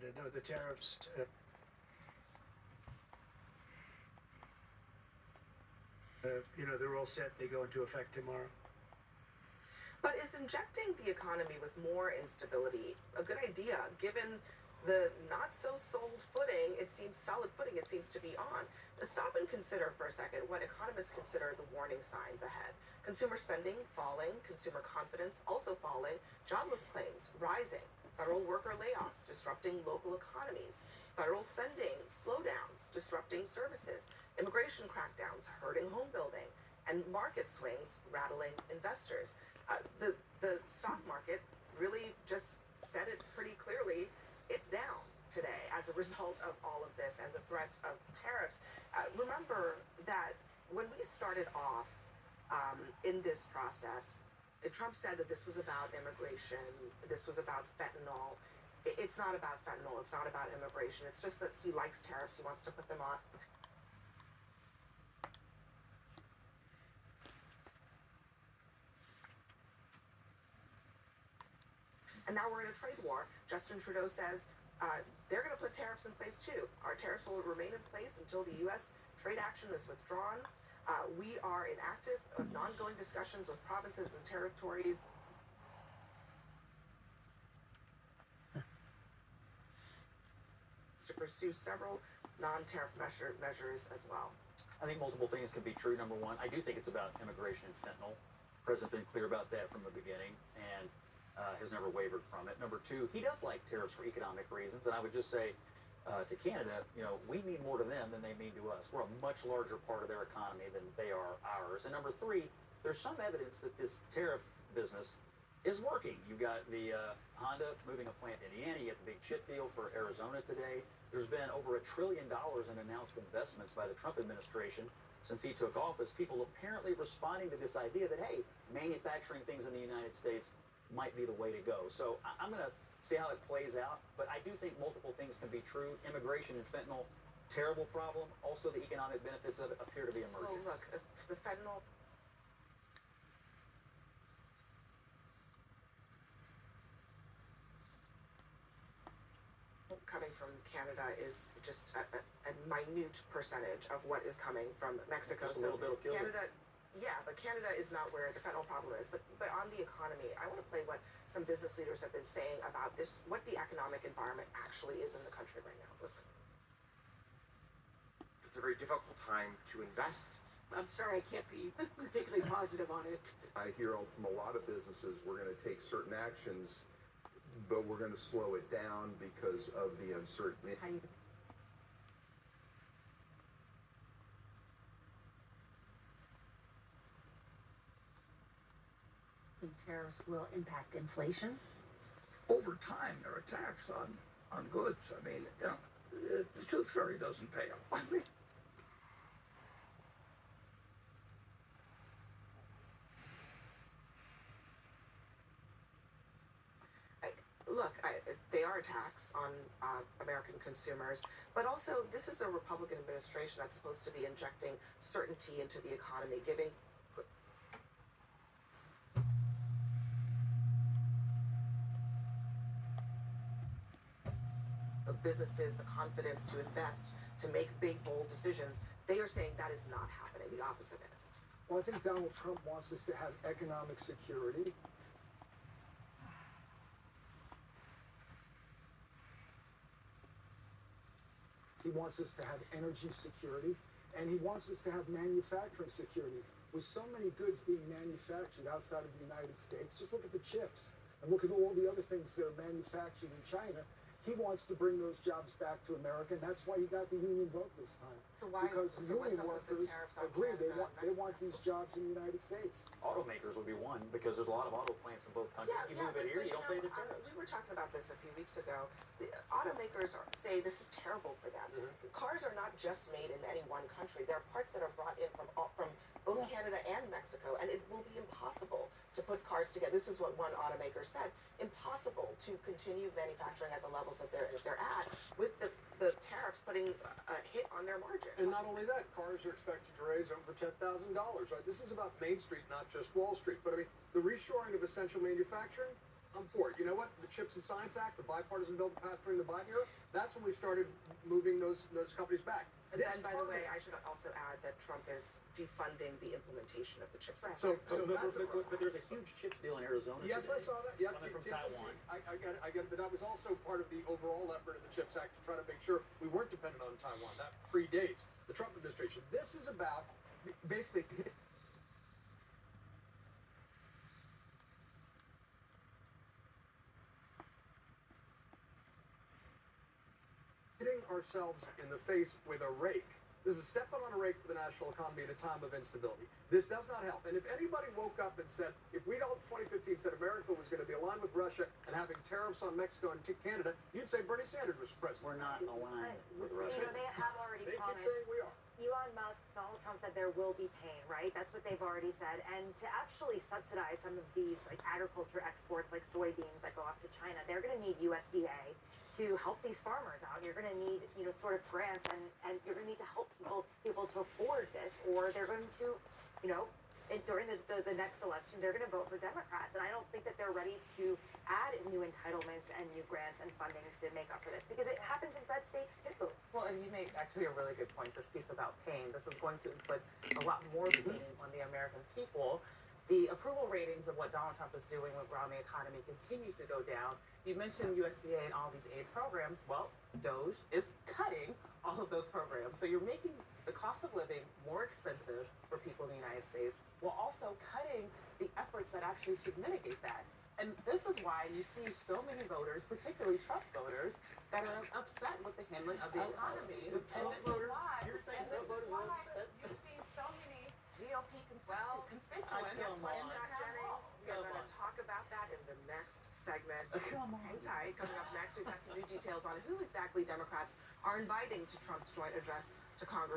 Canada. No, the tariffs. They're all set. They go into effect tomorrow. But is injecting the economy with more instability a good idea, given the not so sold footing, it seems solid footing it seems to be on? Stop and consider for a second what economists consider the warning signs ahead. Consumer spending falling, consumer confidence also falling, jobless claims rising, federal worker layoffs disrupting local economies, federal spending slowdowns disrupting services, immigration crackdowns hurting home building, and market swings rattling investors. The stock market really just said it pretty clearly. It's down today as a result of all of this and the threats of tariffs. Remember that when we started off in this process, Trump said that this was about immigration, this was about fentanyl. It's not about fentanyl, it's not about immigration. It's just that he likes tariffs, he wants to put them on. And now we're in a trade war. Justin Trudeau says they're going to put tariffs in place too. Our tariffs will remain in place until the U.S. trade action is withdrawn. We are in active, ongoing discussions with provinces and territories to pursue several non-tariff measures as well. I think multiple things can be true. Number one, I do think it's about immigration and fentanyl. The president's been clear about that from the beginning and has never wavered from it. Number two, he does like tariffs for economic reasons. And I would just say to Canada, we mean more to them than they mean to us. We're a much larger part of their economy than they are ours. And number three, there's some evidence that this tariff business is working. You got the Honda moving a plant in Indiana. You got the big chip deal for Arizona today. There's been over $1 trillion in announced investments by the Trump administration since he took office. People apparently responding to this idea that, hey, manufacturing things in the United States might be the way to go. So I'm going to see how it plays out. But I do think multiple things can be true. Immigration and fentanyl, terrible problem. Also, the economic benefits of it appear to be emerging. Well, look, the fentanyl coming from Canada is just a minute percentage of what is coming from Mexico. Just a little bit will kill you. Canada, yeah, but Canada is not where the fentanyl problem is. But on the economy, I want to play what some business leaders have been saying about this, what the economic environment actually is in the country right now. Listen. It's a very difficult time to invest. I'm sorry, I can't be particularly positive on it. I hear from a lot of businesses, we're going to take certain actions, but we're going to slow it down because of the uncertainty. Tariffs will impact inflation. Over time, there are tax on goods. I mean, the tooth fairy doesn't pay them. I mean, They are a tax on American consumers, but also this is a Republican administration that's supposed to be injecting certainty into the economy, giving businesses the confidence to invest, to make big, bold decisions. They are saying that is not happening. The opposite is. Well, I think Donald Trump wants us to have economic security. He wants us to have energy security, and he wants us to have manufacturing security. With so many goods being manufactured outside of the United States, just look at the chips and look at all the other things that are manufactured in China. He wants to bring those jobs back to America, and that's why he got the union vote this time. So why? Because union workers agree they want these jobs in the United States. Automakers would be one because there's a lot of auto plants in both countries. You move it here, you don't pay the tariffs. We were talking about this a few weeks ago. The automakers say this is terrible for them. Mm-hmm. Cars are not just made in any one country. There are parts that are brought in from both Canada and Mexico, and it will be impossible to put cars together. This is what one automaker said. Impossible to continue manufacturing at the levels that they're at with the tariffs putting a hit on their margin. And not only that, cars are expected to raise over $10,000, right? This is about Main Street, not just Wall Street. But I mean, the reshoring of essential manufacturing, I'm for it. You know what? The Chips and Science Act, the bipartisan bill that passed during the Biden era, that's when we started moving those companies back. And then, by the way, I should also add that Trump is defunding the implementation of the CHIPS Act. But there's a huge chips deal in Arizona. Yes, today, I saw that. Yeah, coming from TSMC. Taiwan. I get it. But that was also part of the overall effort of the CHIPS Act to try to make sure we weren't dependent on Taiwan. That predates the Trump administration. This is about basically hitting ourselves in the face with a rake. This is stepping on a rake for the national economy at a time of instability. This does not help. And if anybody woke up and said, if we all 2015 said America was going to be aligned with Russia and having tariffs on Mexico and Canada, you'd say Bernie Sanders was president. We're not aligned with You Russia. know, they have already They keep promised. saying we are. Elon Musk, Donald Trump said there will be pain, right? That's what they've already said. And to actually subsidize some of these like agriculture exports, like soybeans that go off to China, they're going to need USDA to help these farmers out. You're going to need, sort of grants, and you're going to need to help people be able to afford this, or they're going to, during the next election, they're going to vote for Democrats. And I don't think that they're ready to add new entitlements and new grants and funding to make up for this, because it happens in red states too. Well, and you make actually a really good point, this piece about pain. This is going to inflict a lot more pain on the American people. The approval ratings of what Donald Trump is doing around the economy continues to go down. You mentioned USDA and all these aid programs. Well, DOGE is cutting all of those programs. So you're making the cost of living more expensive for people in the United States, while also cutting the efforts that actually should mitigate that. And this is why you see so many voters, particularly Trump voters, that are upset with the handling of the economy. The Trump voters? You're saying Trump voters are upset? You see so many GOP Well, constituents. guess what, on. Scott Jennings? We are going to talk about that in the next segment. Come on. Hang tight. Coming up next, we've got some new details on who exactly Democrats are inviting to Trump's joint address to Congress.